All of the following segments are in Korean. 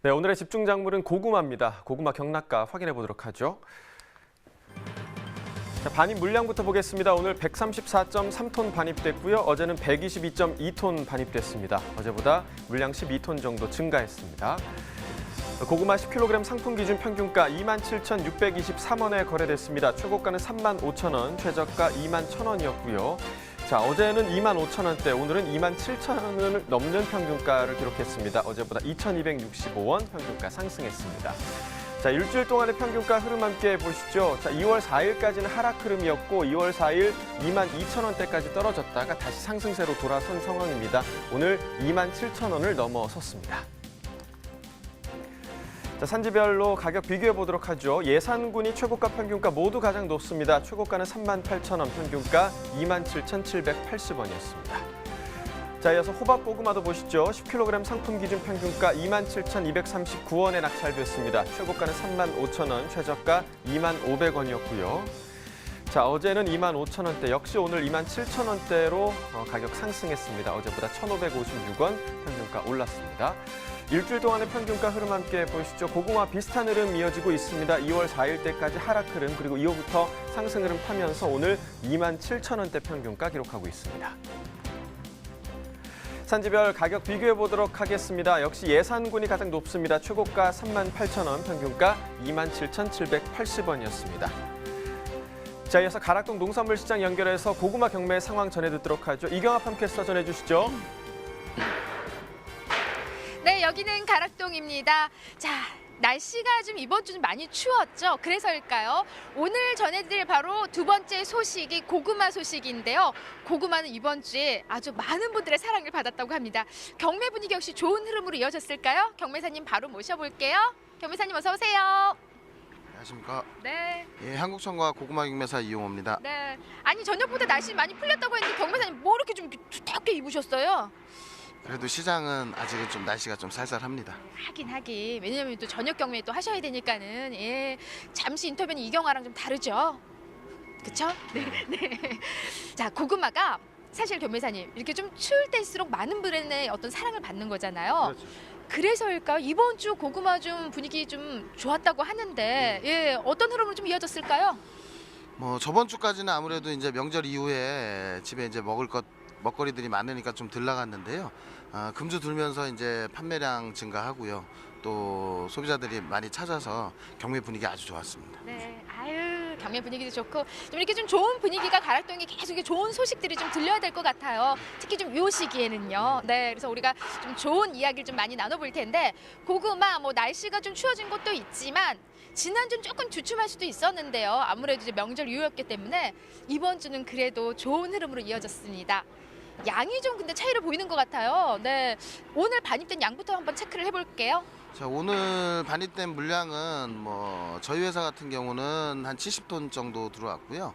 네, 오늘의 집중 작물은 고구마입니다. 고구마 경락가 확인해 보도록 하죠. 자, 반입 물량부터 보겠습니다. 오늘 134.3톤 반입됐고요. 어제는 122.2톤 반입됐습니다. 어제보다 물량 12톤 정도 증가했습니다. 고구마 10kg 상품 기준 평균가 27,623원에 거래됐습니다. 최고가는 35,000원, 최저가 21,000원이었고요. 자, 어제는 25,000원대, 오늘은 27,000원을 넘는 평균가를 기록했습니다. 어제보다 2,265원 평균가 상승했습니다. 자, 일주일 동안의 평균가 흐름 함께 보시죠. 자, 2월 4일까지는 하락 흐름이었고 2월 4일 22,000원대까지 떨어졌다가 다시 상승세로 돌아선 상황입니다. 오늘 27,000원을 넘어섰습니다. 자, 산지별로 가격 비교해 보도록 하죠. 예산군이 최고가 평균가 모두 가장 높습니다. 최고가는 38,000원, 평균가 27,780원이었습니다. 자, 이어서 호박고구마도 보시죠. 10kg 상품 기준 평균가 27,239원에 낙찰됐습니다. 최고가는 35,000원, 최저가 25,000원이었고요. 자, 어제는 25,000원대, 역시 오늘 27,000원대로 가격 상승했습니다. 어제보다 1,556원 평균가 올랐습니다. 일주일 동안의 평균가 흐름 함께 보시죠. 고구마 비슷한 흐름 이어지고 있습니다. 2월 4일 때까지 하락 흐름, 그리고 이후부터 상승 흐름 타면서 오늘 27,000원대 평균가 기록하고 있습니다. 산지별 가격 비교해 보도록 하겠습니다. 역시 예산군이 가장 높습니다. 최고가 38,000원, 평균가 27,780원이었습니다. 자, 이어서 가락동 농산물 시장 연결해서 고구마 경매 상황 전해 듣도록 하죠. 이경합 함께서 전해 주시죠. 네, 여기는 가락동입니다. 자, 날씨가 좀 이번 주 좀 많이 추웠죠. 그래서일까요? 오늘 전해드릴 바로 두 번째 소식이 고구마 소식인데요. 고구마는 이번 주에 아주 많은 분들의 사랑을 받았다고 합니다. 경매 분위기 역시 좋은 흐름으로 이어졌을까요? 경매사님 바로 모셔볼게요. 경매사님 어서 오세요. 안녕하십니까. 네. 예, 한국청과 고구마 경매사 이용호입니다. 네. 아니, 저녁보다 날씨 많이 풀렸다고 했는데 경매사님 뭐 이렇게 좀 두텁게 입으셨어요? 그래도 시장은 아직은 좀 날씨가 좀 쌀쌀합니다. 하긴. 왜냐면 또 저녁 경매 또 하셔야 되니까는, 예. 잠시 인터뷰는 이경아랑 좀 다르죠? 그쵸? 네. 자, 고구마가 사실 경매사님 이렇게 좀 추울 때일수록 많은 분의 어떤 사랑을 받는 거잖아요. 그렇죠. 그래서일까요? 이번 주 고구마 좀 분위기 좀 좋았다고 하는데, 예, 어떤 흐름으로 좀 이어졌을까요? 뭐 저번 주까지는 아무래도 이제 명절 이후에 집에 이제 먹거리들이 많으니까 좀 덜 나갔는데요. 금주 들면서 이제 판매량 증가하고요. 또 소비자들이 많이 찾아서 경매 분위기 아주 좋았습니다. 네, 아유, 경매 분위기도 좋고 좀 이렇게 좀 좋은 분위기가 가락동에 계속 이렇게 좋은 소식들이 좀 들려야 될 것 같아요. 특히 좀 요 시기에는요. 네, 그래서 우리가 좀 좋은 이야기를 좀 많이 나눠볼 텐데, 고구마 뭐 날씨가 좀 추워진 것도 있지만 지난주는 조금 주춤할 수도 있었는데요. 아무래도 이제 명절 이후였기 때문에 이번 주는 그래도 좋은 흐름으로 이어졌습니다. 양이 좀 근데 차이를 보이는 것 같아요. 네, 오늘 반입된 양부터 한번 체크를 해볼게요. 자, 오늘 반입된 물량은 뭐 저희 회사 같은 경우는 한 70톤 정도 들어왔고요.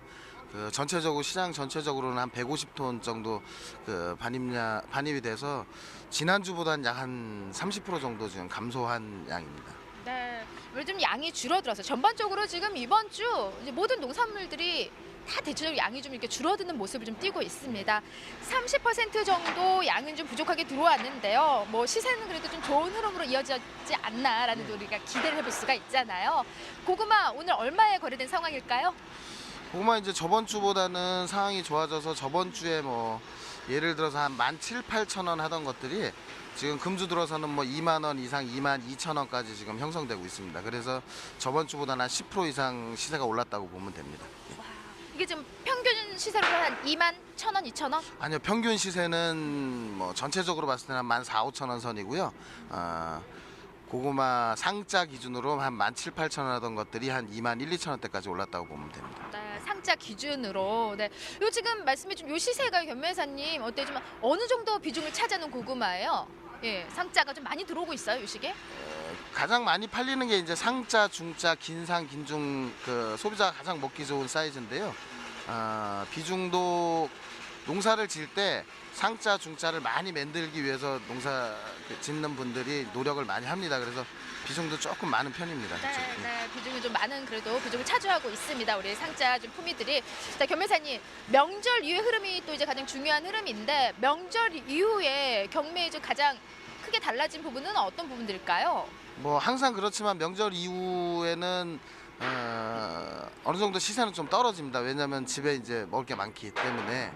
그 전체적으로 시장 전체적으로는 한 150톤 정도 그 반입이 돼서 지난주보다는 약 한 30% 정도 지금 감소한 양입니다. 네, 요즘 양이 줄어들어서 전반적으로 지금 이번 주 이제 모든 농산물들이 다 대체적으로 양이 좀 이렇게 줄어드는 모습을 좀 띠고 있습니다. 30% 정도 양은 좀 부족하게 들어왔는데요. 뭐 시세는 그래도 좀 좋은 흐름으로 이어지지 않나라는 우리가 기대를 해볼 수가 있잖아요. 고구마 오늘 얼마에 거래된 상황일까요? 고구마 이제 저번 주보다는 상황이 좋아져서 저번 주에 뭐 예를 들어서 한 17,000~18,000원 하던 것들이 지금 금주 들어서는 뭐 2만 원 이상 22,000원까지 지금 형성되고 있습니다. 그래서 저번 주보다는 한 10% 이상 시세가 올랐다고 보면 됩니다. 이게 지금 평균 시세로 한 21,000원, 2,000원? 아니요, 평균 시세는 뭐 전체적으로 봤을 때는 한 14,000~15,000원 선이고요. 고구마 상자 기준으로 한 17,000~18,000원 하던 것들이 한 21,000~22,000원대까지 올랐다고 보면 됩니다. 네, 상자 기준으로. 네, 요 지금 말씀해준 요 시세가 경매사님 어때 좀 어느 정도 비중을 차지하는 고구마예요? 예, 상자가 좀 많이 들어오고 있어요, 요 시기에? 가장 많이 팔리는 게 이제 상자, 중자, 긴상, 긴중 그 소비자가 가장 먹기 좋은 사이즈인데요. 비중도 농사를 지을 때 상자, 중자를 많이 만들기 위해서 농사 짓는 분들이 노력을 많이 합니다. 그래서 비중도 조금 많은 편입니다. 네, 비중이 좀 많은 그래도 비중을 차지하고 있습니다. 우리 상자 좀 품위들이. 자, 경매사님, 명절 이후의 흐름이 또 이제 가장 중요한 흐름인데 명절 이후에 경매에 좀 가장 크게 달라진 부분은 어떤 부분들일까요? 뭐 항상 그렇지만 명절 이후에는 어느 정도 시세는 좀 떨어집니다. 왜냐하면 집에 이제 먹을 게 많기 때문에.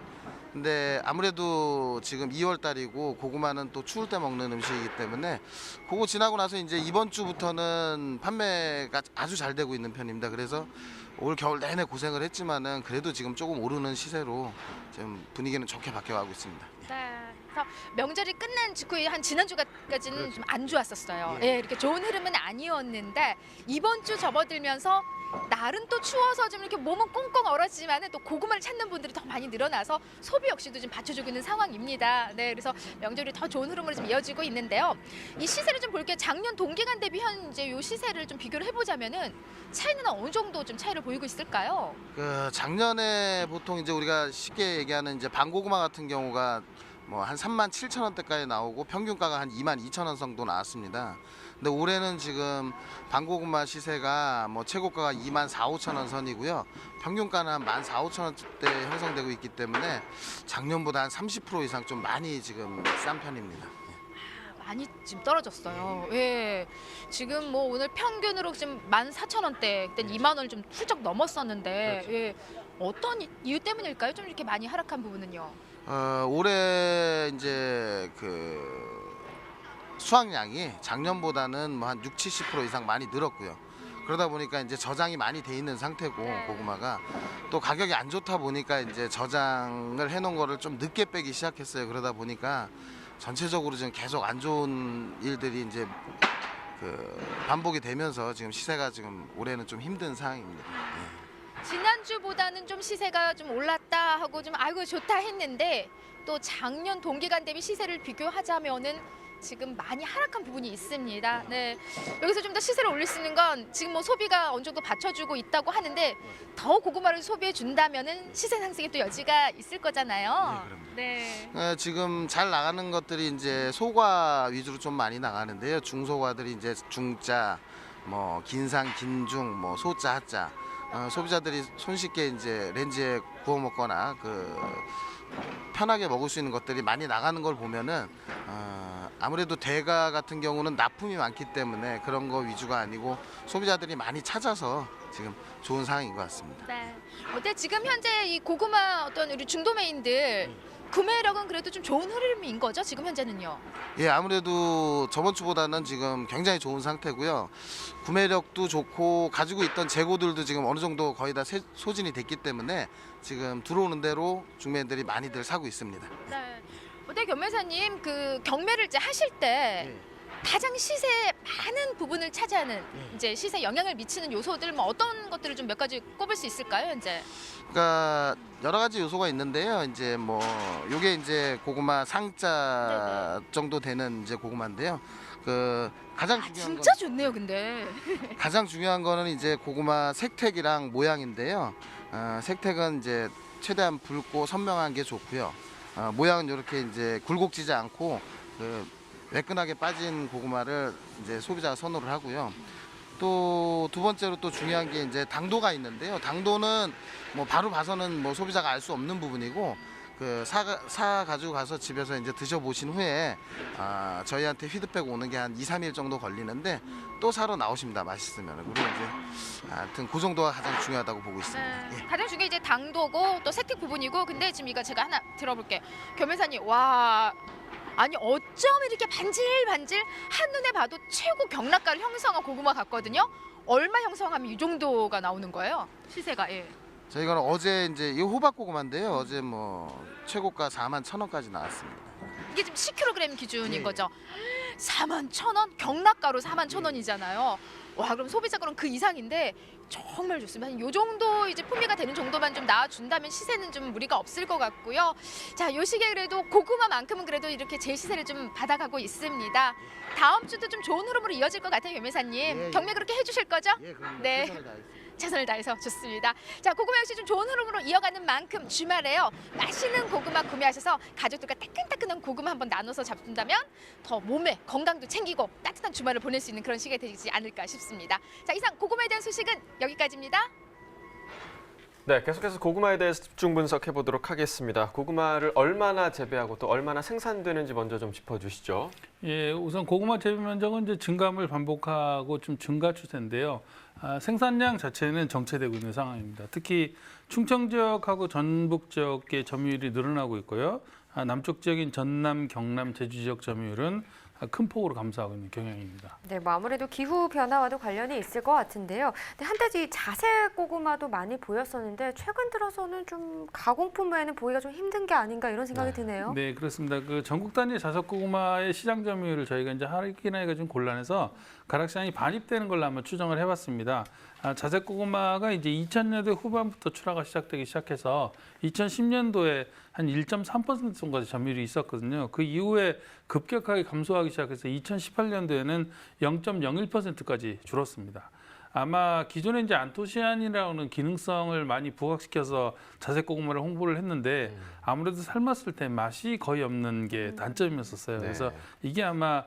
근데 아무래도 지금 2월 달이고 고구마는 또 추울 때 먹는 음식이기 때문에 그거 지나고 나서 이제 이번 주부터는 판매가 아주 잘 되고 있는 편입니다. 그래서 올 겨울 내내 고생을 했지만은 그래도 지금 조금 오르는 시세로 지금 분위기는 좋게 바뀌어가고 있습니다. 네. 그래서 명절이 끝난 직후에 한 지난주까지는 그렇죠. 좀 안 좋았었어요. 예. 예, 이렇게 좋은 흐름은 아니었는데 이번 주 접어들면서 날은 또 추워서 좀 이렇게 몸은 꽁꽁 얼었지만은 또 고구마를 찾는 분들이 더 많이 늘어나서 소비 역시도 좀 받쳐주고 있는 상황입니다. 네, 그래서 명절이 더 좋은 흐름으로 좀 이어지고 있는데요. 이 시세를 좀 볼게요. 작년 동기간 대비 현재 이 시세를 좀 비교를 해보자면은 차이는 어느 정도 좀 차이를 보이고 있을까요? 그 작년에 보통 이제 우리가 쉽게 얘기하는 이제 방고구마 같은 경우가 뭐 한 37,000원대까지 나오고 평균가가 한 22,000원 정도 나왔습니다. 근데 올해는 지금 방고구마 시세가 뭐 최고가가 24,000~25,000원 선이고요. 평균가는 한 14,000~15,000원대 형성되고 있기 때문에 작년보다 한 30% 이상 좀 많이 지금 싼 편입니다. 많이 지금 떨어졌어요. 예. 지금 뭐 오늘 평균으로 지금 14,000원대, 그때 2만 원을 좀 훌쩍 넘었었는데, 그렇죠. 예. 어떤 이유 때문일까요? 좀 이렇게 많이 하락한 부분은요. 올해 이제 그 수확량이 작년보다는 뭐 한 60~70% 이상 많이 늘었고요. 그러다 보니까 이제 저장이 많이 돼 있는 상태고 네. 고구마가 또 가격이 안 좋다 보니까 이제 저장을 해놓은 거를 좀 늦게 빼기 시작했어요. 그러다 보니까 전체적으로 지금 계속 안 좋은 일들이 이제 그 반복이 되면서 지금 시세가 지금 올해는 좀 힘든 상황입니다. 지난주보다는 좀 시세가 좀 올랐다 하고 좀 아이고 좋다 했는데 또 작년 동기간 대비 시세를 비교하자면은 지금 많이 하락한 부분이 있습니다. 네. 여기서 좀 더 시세를 올릴 수 있는 건 지금 뭐 소비가 어느 정도 받쳐주고 있다고 하는데 더 고구마를 소비해 준다면은 시세 상승에 또 여지가 있을 거잖아요. 네. 지금 잘 나가는 것들이 이제 소과 위주로 좀 많이 나가는데요. 중소과들이 이제 중자, 뭐 긴상, 긴중, 뭐 소자, 하자. 소비자들이 손쉽게 이제 렌즈에 구워 먹거나 그 편하게 먹을 수 있는 것들이 많이 나가는 걸 보면은 아무래도 대가 같은 경우는 납품이 많기 때문에 그런 거 위주가 아니고 소비자들이 많이 찾아서 지금 좋은 상황인 것 같습니다. 네. 어때 지금 현재 이 고구마 어떤 우리 중도메인들 구매력은 그래도 좀 좋은 흐름인 거죠? 지금 현재는요. 예, 아무래도 저번 주보다는 지금 굉장히 좋은 상태고요. 구매력도 좋고 가지고 있던 재고들도 지금 어느 정도 거의 다 소진이 됐기 때문에 지금 들어오는 대로 중매인들이 많이들 사고 있습니다. 네. 어때 경매사님 그 경매를 이제 하실 때 가장 시세 많은 부분을 차지하는 이제 시세 영향을 미치는 요소들 뭐 어떤 것들을 좀 몇 가지 꼽을 수 있을까요, 현재? 그러니까 여러 가지 요소가 있는데요. 이제 뭐 요게 이제 고구마 상자 정도 되는 이제 고구마인데요. 그 가장 중요한 진짜 좋네요, 근데. 가장 중요한 거는 이제 고구마 색택이랑 모양인데요. 색택은 이제 최대한 붉고 선명한 게 좋고요. 모양은 이렇게 이제 굴곡지지 않고 그 매끈하게 빠진 고구마를 이제 소비자가 선호를 하고요. 또 두 번째로 또 중요한 게 이제 당도가 있는데요. 당도는 뭐 바로 봐서는 뭐 소비자가 알 수 없는 부분이고 그 사 가지고 가서 집에서 이제 드셔보신 후에 저희한테 피드백 오는 게 한 2~3일 정도 걸리는데 또 사러 나오십니다. 맛있으면. 그리고 이제 하여튼 그 정도가 가장 중요하다고 보고 있습니다. 네. 예. 가장 중요한 이제 당도고 또 색택 부분이고 근데 지금 이거 제가 하나 들어볼게요. 경매사님 와 아니 어쩜 이렇게 반질반질 한눈에 봐도 최고 경락가를 형성한 고구마 같거든요. 얼마 형성하면 이 정도가 나오는 거예요? 시세가 예. 저희가 어제 이제 이 호박 고구마인데요. 어제 뭐 최고가 41,000원까지 나왔습니다. 이게 지금 10kg 기준인 예. 거죠. 41,000원? 경락가로 41,000원이잖아요. 와 그럼 소비자가는 그 이상인데 정말 좋습니다. 이 정도 이제 품위가 되는 정도만 좀 나와준다면 시세는 좀 무리가 없을 것 같고요. 자, 요 시기에 그래도 고구마만큼은 그래도 이렇게 제 시세를 좀 받아가고 있습니다. 다음 주도 좀 좋은 흐름으로 이어질 것 같아요, 경매사님. 예, 예. 경매 그렇게 해주실 거죠? 예, 그럼 네. 최선을 다하겠습니다. 최선을 다해서 좋습니다. 자, 고구마 역시 좀 좋은 흐름으로 이어가는 만큼 주말에요. 맛있는 고구마 구매하셔서 가족들과 따끈따끈한 고구마 한번 나눠서 잡순다면 더 몸에 건강도 챙기고 따뜻한 주말을 보낼 수 있는 그런 시기가 되지 않을까 싶습니다. 자, 이상 고구마에 대한 소식은 여기까지입니다. 네, 계속해서 고구마에 대해서 집중 분석해 보도록 하겠습니다. 고구마를 얼마나 재배하고 또 얼마나 생산되는지 먼저 좀 짚어주시죠. 예, 우선 고구마 재배 면적은 이제 증감을 반복하고 좀 증가 추세인데요. 생산량 자체는 정체되고 있는 상황입니다. 특히 충청 지역하고 전북 지역의 점유율이 늘어나고 있고요. 남쪽 지역인 전남, 경남, 제주 지역 점유율은 큰 폭으로 감소하고 있는 경향입니다. 네, 뭐 아무래도 기후 변화와도 관련이 있을 것 같은데요. 근데 한때 이 자색 고구마도 많이 보였었는데 최근 들어서는 좀 가공품 외에는 보기가 좀 힘든 게 아닌가 이런 생각이 드네요. 네, 그렇습니다. 그 전국 단위 자색 고구마의 시장 점유율을 저희가 이제 확인하기가 좀 곤란해서 가락시장이 반입되는 걸로 한번 추정을 해봤습니다. 자색 고구마가 이제 2000년대 후반부터 출하가 시작되기 시작해서 2010년도에 한 1.3% 정도의 점유율이 있었거든요. 그 이후에 급격하게 감소하기 시작해서 2018년도에는 0.01%까지 줄었습니다. 아마 기존에 이제 안토시아닌이라는 기능성을 많이 부각시켜서 자색 고구마를 홍보를 했는데 아무래도 삶았을 때 맛이 거의 없는 게 단점이었었어요. 네. 그래서 이게 아마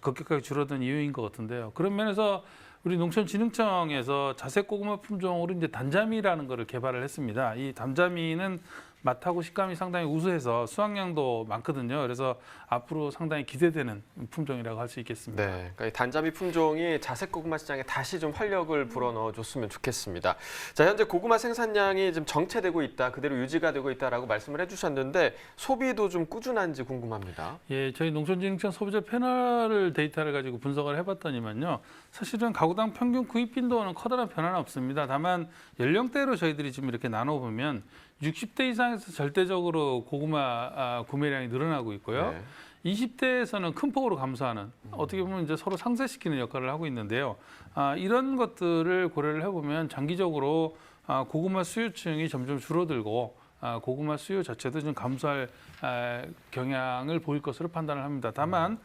급격하게 줄어든 이유인 것 같은데요. 그런 면에서 우리 농촌진흥청에서 자색 고구마 품종으로 이제 단자미라는 거를 개발을 했습니다. 이 단자미는 맛하고 식감이 상당히 우수해서 수확량도 많거든요. 그래서 앞으로 상당히 기대되는 품종이라고 할 수 있겠습니다. 네, 그러니까 이 단자미 품종이 자색 고구마 시장에 다시 좀 활력을 불어넣어줬으면 좋겠습니다. 자, 현재 고구마 생산량이 좀 정체되고 있다, 그대로 유지가 되고 있다라고 말씀을 해주셨는데 소비도 좀 꾸준한지 궁금합니다. 예, 저희 농촌진흥청 소비자 패널 데이터를 가지고 분석을 해봤더니만요. 사실은 가구당 평균 구입 빈도는 커다란 변화는 없습니다. 다만 연령대로 저희들이 지금 이렇게 나눠보면 60대 이상에서 절대적으로 고구마 구매량이 늘어나고 있고요. 네. 20대에서는 큰 폭으로 감소하는 어떻게 보면 이제 서로 상쇄시키는 역할을 하고 있는데요. 이런 것들을 고려를 해보면 장기적으로 고구마 수요층이 점점 줄어들고 고구마 수요 자체도 좀 감소할 경향을 보일 것으로 판단을 합니다. 다만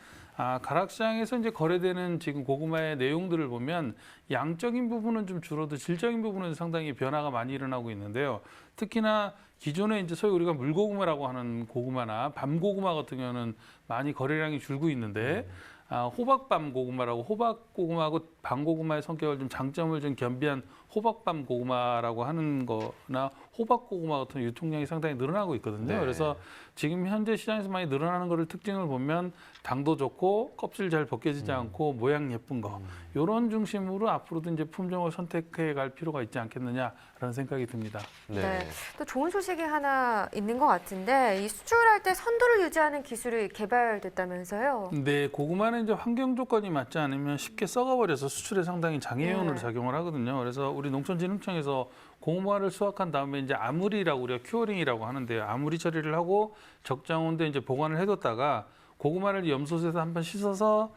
가락시장에서 이제 거래되는 지금 고구마의 내용들을 보면 양적인 부분은 좀 줄어도 질적인 부분은 상당히 변화가 많이 일어나고 있는데요. 특히나 기존에 이제 소위 우리가 물고구마라고 하는 고구마나 밤고구마 같은 경우는 많이 거래량이 줄고 있는데 호박밤 고구마라고 호박고구마하고 밤고구마의 성격을 좀 장점을 좀 겸비한 호박밤 고구마라고 하는 거나 호박고구마 같은 유통량이 상당히 늘어나고 있거든요. 네. 그래서 지금 현재 시장에서 많이 늘어나는 거를 특징을 보면 당도 좋고 껍질 잘 벗겨지지 않고 모양 예쁜 거 이런 중심으로 앞으로도 이제 품종을 선택해 갈 필요가 있지 않겠느냐라는 생각이 듭니다. 네. 또 좋은 소식이 하나 있는 것 같은데 이 수출할 때 선도를 유지하는 기술이 개발됐다면서요? 네, 고구마는 이제 환경 조건이 맞지 않으면 쉽게 썩어버려서 수출에 상당히 장애용으로 네. 작용을 하거든요. 그래서 우리 농촌진흥청에서 고구마를 수확한 다음에 이제 아무리라고 우리가 큐어링이라고 하는데요. 아무리 처리를 하고 적정 온도에 이제 보관을 해뒀다가 고구마를 염소에서 한번 씻어서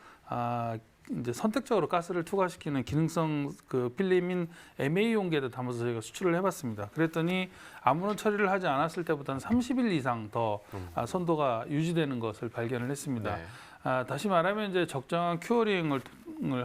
이제 선택적으로 가스를 투과시키는 기능성 그 필름인 MA 용기에다 담아서 저희가 수출을 해봤습니다. 그랬더니 아무런 처리를 하지 않았을 때보다는 30일 이상 더 선도가 유지되는 것을 발견을 했습니다. 네. 다시 말하면 이제 적정한 큐어링을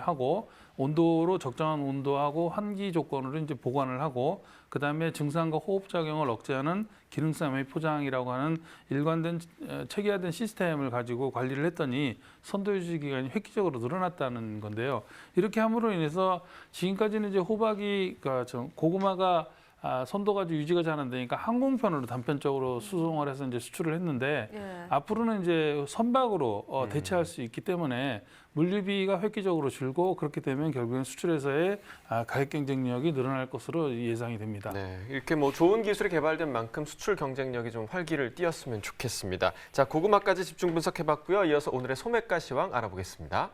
하고 온도로 적정한 온도하고 환기 조건으로 이제 보관을 하고 그다음에 증상과 호흡 작용을 억제하는 기능성 MA 포장이라고 하는 일관된 체계화된 시스템을 가지고 관리를 했더니 선도 유지 기간이 획기적으로 늘어났다는 건데요. 이렇게 함으로 인해서 지금까지는 이제 호박이 그러니까 고구마가 선도가 유지가 잘 안 되니까 항공편으로 단편적으로 수송을 해서 이제 수출을 했는데 예. 앞으로는 이제 선박으로 대체할 수 있기 때문에 물류비가 획기적으로 줄고 그렇게 되면 결국엔 수출에서의 가격 경쟁력이 늘어날 것으로 예상이 됩니다. 네, 이렇게 뭐 좋은 기술이 개발된 만큼 수출 경쟁력이 좀 활기를 띠었으면 좋겠습니다. 자, 고구마까지 집중 분석해봤고요. 이어서 오늘의 소매가 시황 알아보겠습니다.